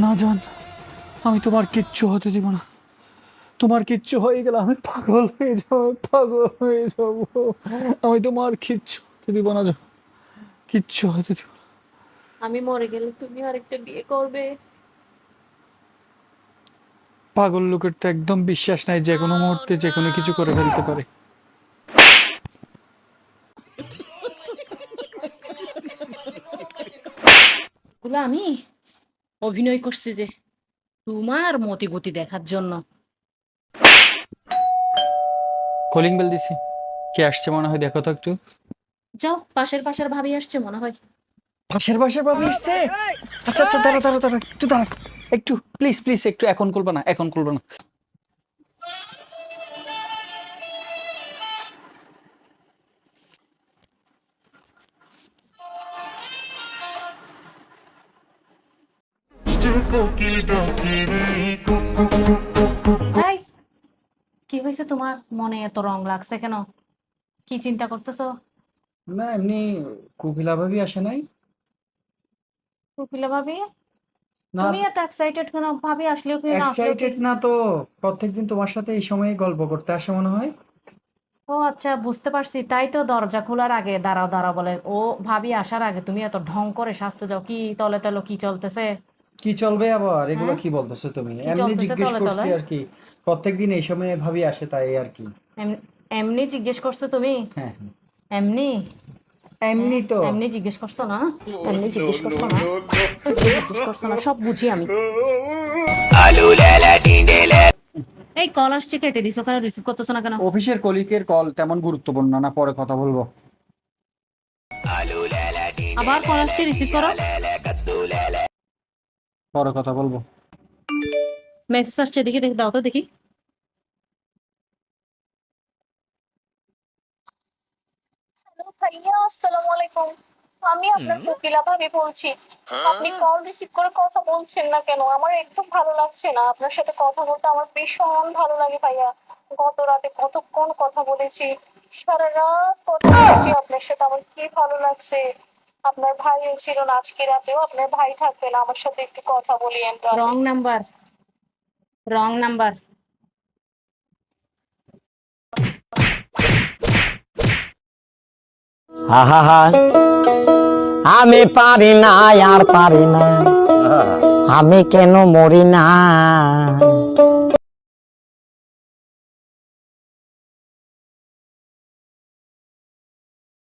না জান, আমি তোমার কিচ্ছু হতে দিব না। তোমার কিচ্ছু হয়ে গেলে আমি পাগল হয়ে যাব, পাগল হয়ে যাব। আমি তোমার কিচ্ছু হতে দিব না জান, কিচ্ছু হতে দিব না। আমি মরে গেলে তুমি আরেকটা বিয়ে করবে? পাগল লোকের তো একদম বিশ্বাস নাই, যে কোনো মুহূর্তে যে কোনো কিছু করে ফেলতে পারে। গুলো আমি অভিনয় করছি যে তোমার মতি গতি দেখার জন্য। কলিং বেল দিছি, কে আসছে মনে হয়, দেখো তো একটু। যাও, পাশের ভাবি আসছে মনে হয়। পাশের বাসার ভাবি আসছে? আচ্ছা আচ্ছা, দাঁড়া দাঁড়া দাঁড়া, একটু দাঁড়া, একটু প্লিজ প্লিজ, একটু এখন করবে না, এখন করবে না। এই, কি হয়েছে তোমার? মনে এত রং লাগছে কেন? কি চিন্তা করতেছো? না এমনি, কোকিলা ভাবি আসে নাই? কোকিলা ভাবি? না, তুমি এত এক্সাইটেড কেন? ভাবি আসলেও কি না আসলেও কি? এক্সাইটেড না তো, প্রত্যেকদিন তোমার সাথে এই সময়ে গল্প করতে আসে মনে হয়। ও আচ্ছা, বুঝতে পারছি। তাই তো দরজা খোলার আগে দাঁড়াও দাঁড়াও বলে। ও ভাবি আসার আগে তুমি এত ঢং করে সাজতে যাও, কি তলে তলে কি চলতেছে? কি চলবে আবার, এগুলো হ্যাঁ, কি বলতেছো তুমি? কি এমনি চলতেছে জিজ্ঞেস তলে করছি তলে? আর কি, প্রত্যেকদিন এই সময়ে ভাবি আসে তাই আর কি। এমনি জিজ্ঞেস করছো তুমি? হ্যাঁ হ্যাঁ, এমনি? হ্যাঁ, এমনি তো। এমনি জিজ্ঞেস করছো না? এমনি জিজ্ঞেস করছো না? এমনি জিজ্ঞেস করছো না? সব বুঝি আমি। এই কল আসছে, কেটে দিছো কেন? রিসিভ করতেছো না কেন? অফিসের কলিকের কল, তেমন গুরুত্বপূর্ণ না, পরে কথা বলবো। আবার কল আসছে, রিসিভ করো। পরে কথা বলবো। মেসেজ আসছে, দেখি দেখি, দাও তো দেখি। হ্যালো ভাইয়া, আসসালামু আলাইকুম। আমি আপনার কোকিলা ভাবি বলছি। আপনি কল রিসিভ করে কথা বলছেন না কেন? আমার একদম ভালো লাগছে না। আপনার সাথে কথা বলতে আমার ভীষণ ভালো লাগে ভাইয়া। গত রাতে কতক্ষণ কথা বলেছি, সারা রাত কথা বলেছি আপনার সাথে। আমার কি ভালো লাগছে। আপনার ভাইও ছিল না, আজকে রাতেও আপনার ভাই থাকবে না। আমার সাথে একটু কথা বলিয়েন রাতে। Wrong number, wrong number. আহা, আমি পারি না আর পারি না, আমি কেন মরি না।